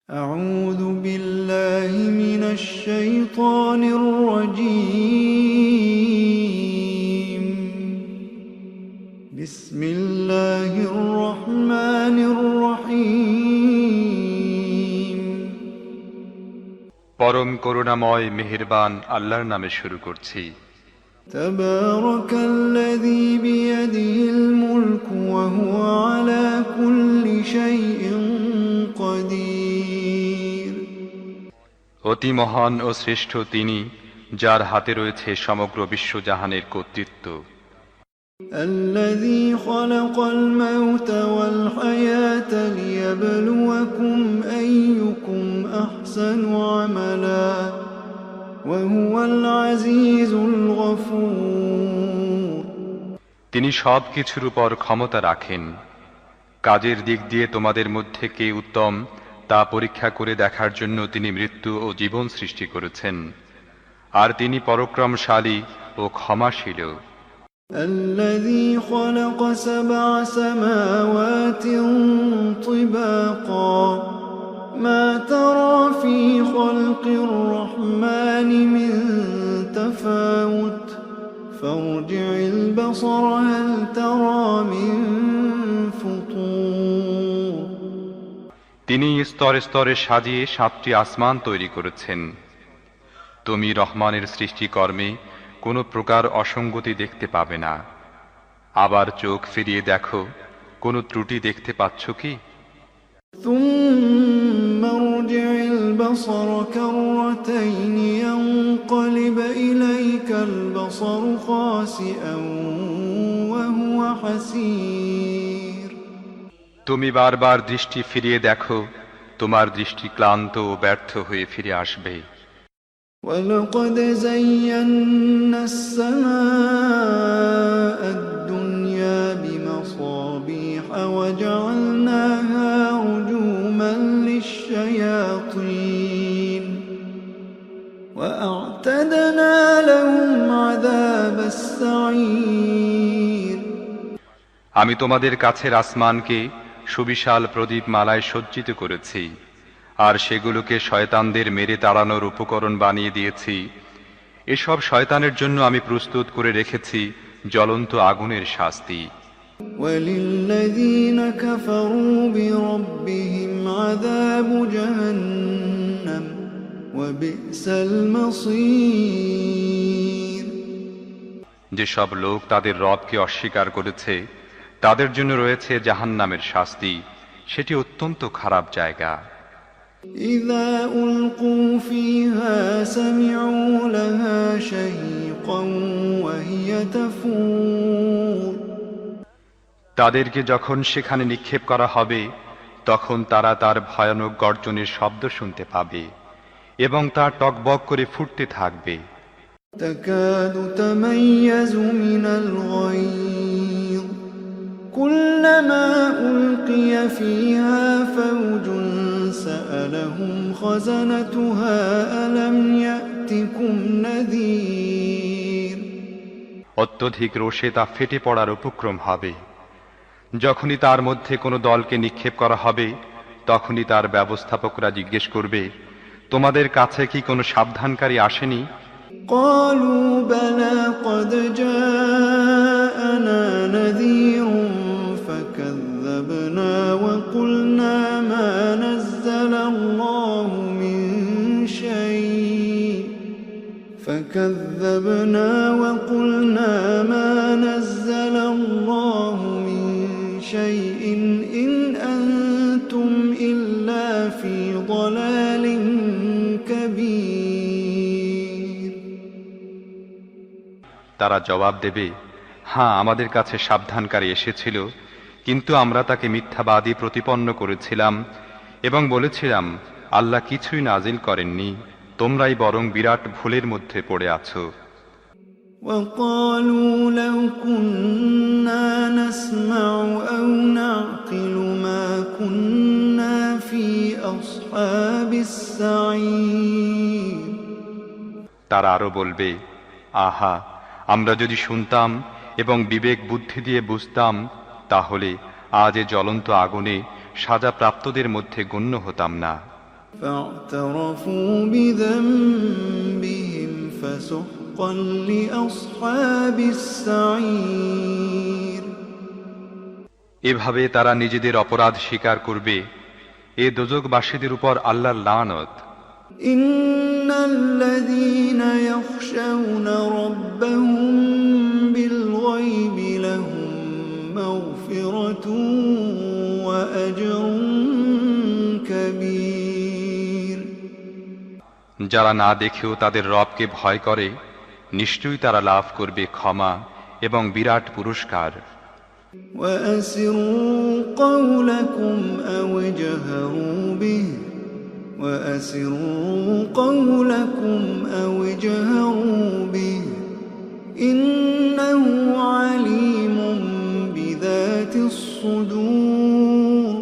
أعوذ بالله من الشيطان الرجيم بسم الله الرحمن الرحيم পরম করুণাময় মেহেরবান আল্লাহর নামে শুরু করছি। تبارك الذي بيده الملك وهو على كل شيء قدير অতি মহান ও শ্রেষ্ঠ তিনি, যার হাতে রয়েছে সমগ্র বিশ্বজাহানের কর্তৃত্ব। الذي خلق الموت والحياة ليبلوكم أيكم أحسن عملا وهو العزيز الغفور তিনি সব কিছুর উপর ক্ষমতা রাখেন। কাজের দিক দিয়ে তোমাদের মধ্যে কে উত্তম তা পরীক্ষা করে দেখার জন্য তিনি মৃত্যু ও জীবন সৃষ্টি করেছেন, আর তিনি পরাক্রমশালী ও ক্ষমাশীল। الذي خلق 7 سماوات طباقا ما ترى في خلق الرحمن من تفاوت فارجع البصر هل ترى من فطور তিনি স্তরে স্তরে সাজিয়ে 7টি আসমান তৈরি করেছেন। তুমি রহমানের সৃষ্টিকর্মে কোনো প্রকার অসঙ্গতি দেখতে পাবে না। আবার চোখ ফিরিয়ে দেখো, কোনো ত্রুটি দেখতে পাচ্ছ কি? ثم ارجع البصر كرتين ينقلب إليك البصر خاسئا وهو حسير তুমি বারবার দৃষ্টি ফিরিয়ে দেখো, তোমার দৃষ্টি ক্লান্ত ও ব্যর্থ হয়ে ফিরে আসবে। ولقد زينا السماء الدنيا بمصابيح وجعلناها رجوما للشياطين وأعتدنا لهم عذاب السعير আমি তোমাদের কাছের আসমানকে সুবিশাল প্রদীপ মালায় সজ্জিত করেছি, আর সেগুলোকে শয়তানদের মেরে তাড়ানোর উপকরণ বানিয়ে দিয়েছি। এসব শয়তানের জন্য আমি প্রস্তুত করে রেখেছি জ্বলন্ত আগুনের শাস্তি। وللذين كفروا بربهم عذاب جهنم وبئس المصير যেসব লোক তাদের রবকে অস্বীকার করেছে তাদের জন্য রয়েছে জাহান্নামের শাস্তি, সেটি অত্যন্ত খারাপ জায়গা। إذا ألقوا فيها سمعوا لها شهيقا وهي تفور তাদেরকে যখন সেখানে নিক্ষেপ করা হবে তখন তারা তার ভয়ানক গর্জনের শব্দ শুনতে পাবে এবং তা টকবক করে ফুটতে থাকবে। تكاد تميز من الغيظ كلما ألقي فيها فوج سألهم خزنتها ألم يأتكم نذير অত্যধিক রোষে তা ফেটে পড়ার উপক্রম হবে। যখনই তার মধ্যে কোনো দলকে নিক্ষেপ করা হবে তখনই তার ব্যবস্থাপকরা জিজ্ঞেস করবে, তোমাদের কাছে কি কোনো সাবধানকারী আসেনি? قالوا بلى قد جاءنا نذير فكذبنا وقلنا ما نزل الله من شيء شيء إن أنتم إلا في ضلال كبير তারা জবাব দেবে, হ্যাঁ, আমাদের কাছে সাবধানকারী এসেছিল, কিন্তু আমরা তাকে মিথ্যাবাদী প্রতিপন্ন করেছিলাম এবং বলেছিলাম আল্লাহ কিছুই নাজিল করেননি, তোমরাই বরং বিরাট ভুলের মধ্যে পড়ে আছো। وقالوا لو كنا نسمع أو نعقل ما كنا في أصحاب السعير তারা আরো বলবে, আহা, আমরা যদি শুনতাম এবং বিবেক বুদ্ধি দিয়ে বুঝতাম তাহলে আজ এ জ্বলন্ত আগুনে সাজা প্রাপ্তদের মধ্যে গণ্য হতাম না। فاعترفوا بذنبهم فسحقا لأصحاب السعير এভাবে তারা নিজেদের অপরাধ স্বীকার করবে। এ দোজখবাসীদের উপর আল্লাহর লানত। إن الذين يخشون ربهم بالغيب لهم مغفرة وأجر كبير যারা না দেখেও তাদের রবকে ভয় করে, নিশ্চয়ই তারা লাভ করবে ক্ষমা এবং বিরাট পুরস্কার। وأسروا قولكم أو اجهروا به وأسروا قولكم أو اجهروا به إنه عليم بذات الصدور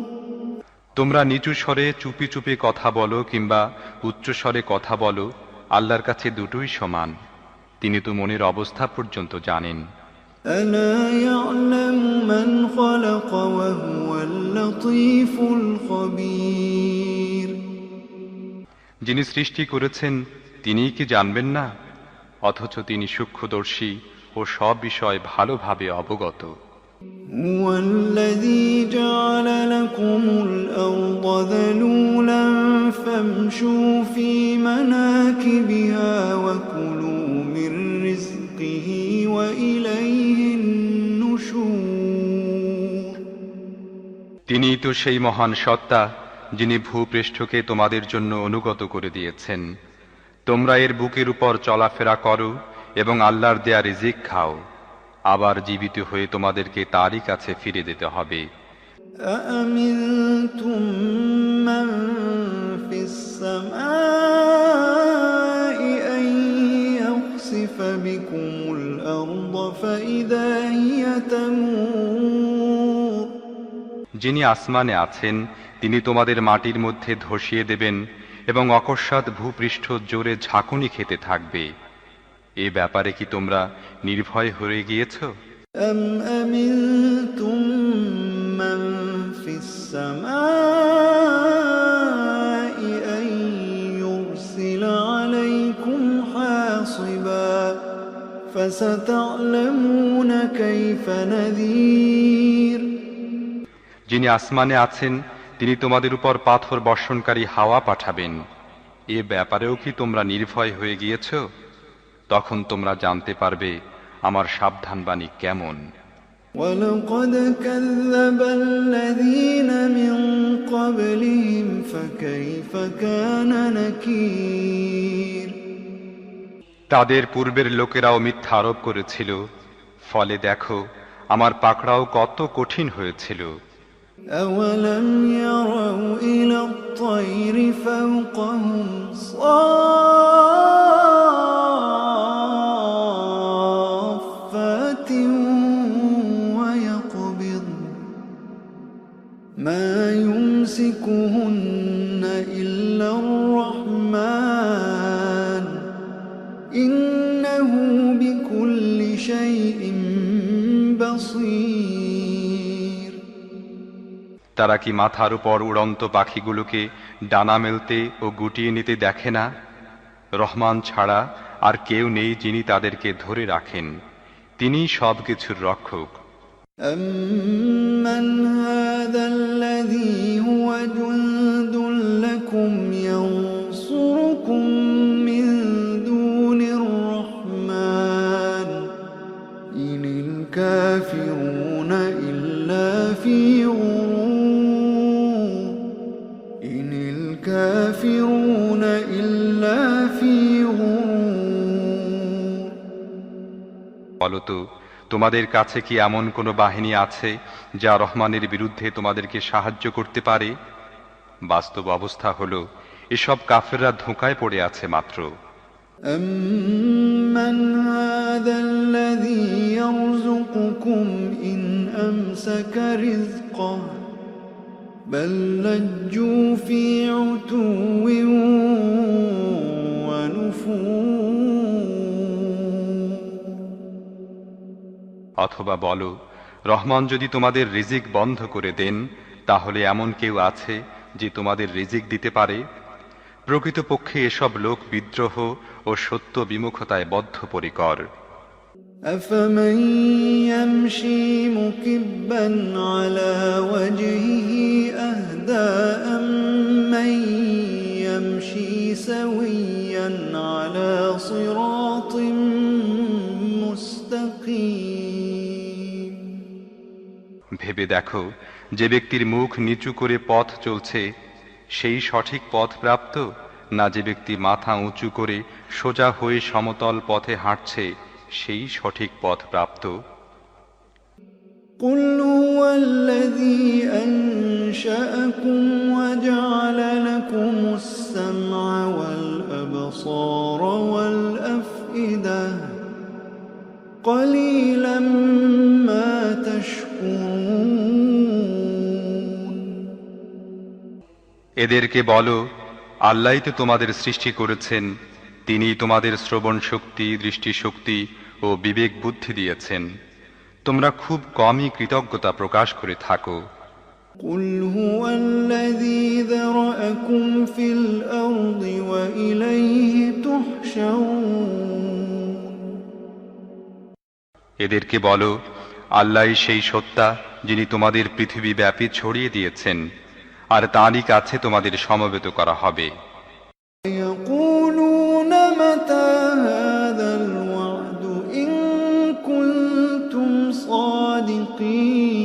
তোমরা নিচু স্বরে চুপি চুপি কথা বলো কিংবা উচ্চ স্বরে কথা বলো, আল্লাহর কাছে দুটোই সমান। তিনি তো মনের অবস্থা পর্যন্ত জানেন। ألا يعلم من خلق وهو اللطيف الخبير যিনি সৃষ্টি করেছেন তিনিই কি জানবেন না? অথচ তিনি সূক্ষ্মদর্শী ও সব বিষয় ভালোভাবে অবগত। هو الذي جعل لكم الأرض ذلولا فامشوا في مناكبها وكلوا من رزقه وإليه النشور তিনিই তো সেই মহান সত্তা যিনি ভূপৃষ্ঠকে তোমাদের জন্য অনুগত করে দিয়েছেন। তোমরা এর বুকের উপর চলাফেরা করো এবং আল্লাহর দেয়া রিজিক খাও, আবার জীবিত হয়ে তোমাদেরকে তারই কাছে ফিরে যেতে হবে। أأمنتم من في السماء أن يخسف بكم الأرض فإذا هي تمور যিনি আসমানে আছেন তিনি তোমাদের মাটির মধ্যে ধসিয়ে দেবেন এবং অকস্মাৎ ভূপৃষ্ঠ জোরে ঝাঁকুনি খেতে থাকবে। এ ব্যাপারে কি তোমরা নির্ভয় হয়ে গিয়েছ? أم أمنتم من في السماء أن يرسل عليكم حاصبا فستعلمون كيف نذير যিনি আসমানে আছেন তিনি তোমাদের উপর পাথর বর্ষণকারী হাওয়া পাঠাবেন। এ ব্যাপারেও কি তোমরা নির্ভয় হয়ে গিয়েছ? তখন তোমরা জানতে পারবে আমার সাবধানবাণী কেমন। ولقد كذب الذين من قبلهم فكيف كان نكير তাদের পূর্বের লোকেরাও মিথ্যা আরোপ করেছিল, ফলে দেখো আমার পাকড়াও কত কঠিন হয়েছিল। أولم يروا إلى الطير فوقهم صافات ويقبض ما يمسكهن إلا الرحمن إنه بكل شيء بصير তারা কি মাথার উপর উড়ন্ত পাখিগুলোকে ডানা মেলতে ও গুটিয়ে নিতে দেখে না? রহমান ছাড়া আর কেউ নেই যিনি তাদেরকে ধরে রাখেন, তিনিই সবকিছুর রক্ষক। أمن هذا الذي هو جند لكم ينصركم من دون الرحمن إن الكافرون إلا في غرور إن الكافرون إلا في غرور বলতো তোমাদের কাছে কি এমন কোনো বাহিনী আছে যা রহমানের বিরুদ্ধে তোমাদেরকে সাহায্য করতে পারে? বাস্তব অবস্থা হলো এসব কাফেররা ধোঁকায় পড়ে আছে মাত্র। أمن هذا الذي يرزقكم إن أمسك رزقه بل لجوا في عتو ونفور অথবা বলো রহমান যদি তোমাদের রিজিক বন্ধ করে দেন তাহলে এমন কেউ আছে যে তোমাদের রিজিক দিতে পারে? প্রকৃতপক্ষে এসব লোক বিদ্রোহ ও সত্য বিমুখতায় বদ্ধপরিকর। أفمن يمشي مكبا على وجهه أهدى أمن يمشي سويا على صراط مستقيم। ভেবে দেখো, যে ব্যক্তির মুখ নিচু করে পথ চলছে সেই সঠিক পথ প্রাপ্ত, না যে ব্যক্তি মাথা উঁচু করে সোজা হয়ে সমতল পথে হাঁটছে সেই সঠিক পথ প্রাপ্ত। قل هو الذي أنشأكم وجعل لكم السمع والأبصار والأفئدة قليلا ما تشكرون। এদেরকে বলো, আল্লাহই তো তোমাদের সৃষ্টি করেছেন, তিনি তোমাদের শ্রবণ শক্তি, দৃষ্টিশক্তি ও বিবেক বুদ্ধি দিয়েছেন, তোমরা খুব কমই কৃতজ্ঞতা প্রকাশ করে থাকো। قل هو الذي ذرأكم في الأرض وإليه تحشرون। এদেরকে বলো, আল্লাহই সেই সত্তা যিনি তোমাদের পৃথিবী ব্যাপী ছড়িয়ে দিয়েছেন, আর তারই কাছে তোমাদের সমবেত করা হবে। يقولون متى هذا الوعد إن كنتم صادقين।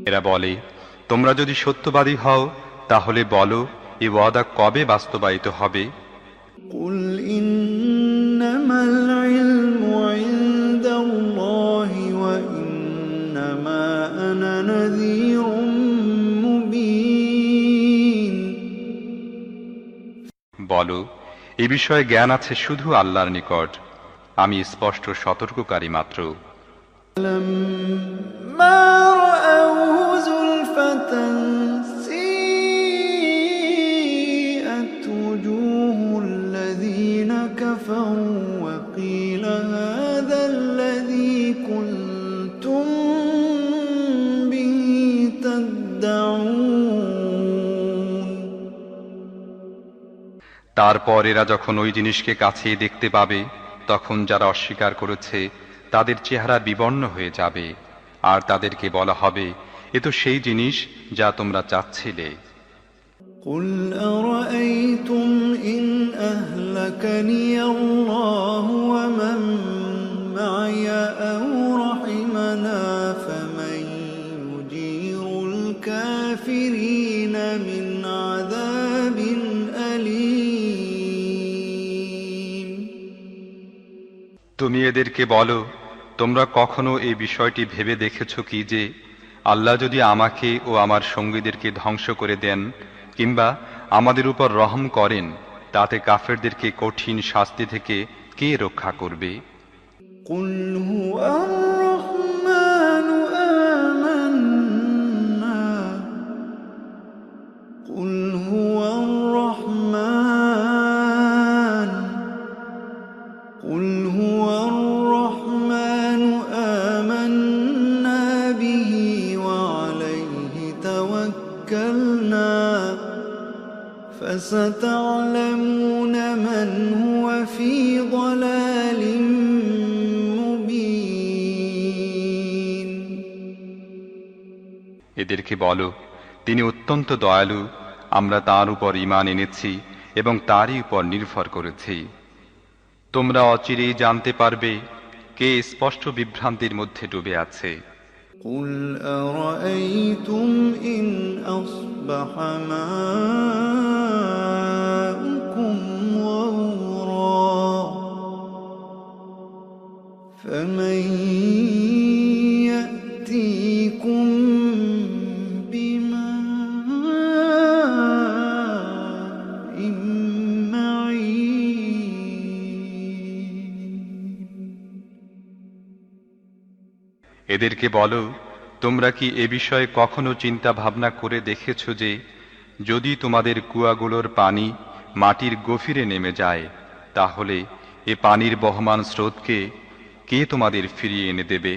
এরা বলে, তোমরা যদি সত্যবাদী হও তাহলে বলো, এ ওয়াদা কবে বাস্তবায়িত হবে? قل إنما العلم عند الله وإنما أنا نذير مبين। বলো, এ বিষয়ে জ্ঞান আছে শুধু আল্লাহর নিকট, আমি স্পষ্ট সতর্ককারী মাত্র। لما رأوه زلفة سيئت وجوه الذين كفروا وقيل هذا الذي كنتم به تدعون। তারপর এরা যখন ওই জিনিসকে কাছে দেখতে পাবে, তখন যারা অস্বীকার করেছে তাদের চেহারা বিবর্ণ হয়ে যাবে, আর তাদেরকে বলা হবে, এ তো সেই জিনিস যা তোমরা চাচ্ছিলে। قل أرأيتم إن أهلكني الله ومن معي أو رحمنا فمن يجير الكافرين من عذاب أليم। তুমি এদেরকে বলো, তোমরা কখনো এই বিষয়টি ভেবে দেখেছ কি যে আল্লাহ যদি আমাকে ও আমার সঙ্গীদেরকে ধ্বংস করে দেন কিংবা আমাদের উপর রহম করেন, তাতে কাফেরদেরকে কঠিন শাস্তি থেকে কে রক্ষা করবে? قل هو الرحمن آمنا قل هو الرحمن قل هو الرحمن آمنا به وعليه توكلنا فستعلمون من هو في ضلال مبين। এদেরকে বলো, তিনি অত্যন্ত দয়ালু, আমরা তার উপর ঈমান এনেছি এবং তারই উপর নির্ভর করেছি। তোমরা অচিরেই জানতে পারবে কে স্পষ্ট বিভ্রান্তির মধ্যে ডুবে আছে। قل أرأيتم إن أصبح ماؤكم غورا فمن يأتيكم بماء এদেরকে বলো, তোমরা কি এ বিষয়ে কখনো চিন্তা ভাবনা করে দেখেছ যে যদি তোমাদের কুয়াগুলোর পানি মাটির গভীরে নেমে যায়, তাহলে এ পানির বহমান স্রোতকে কে তোমাদের ফিরিয়ে এনে দেবে?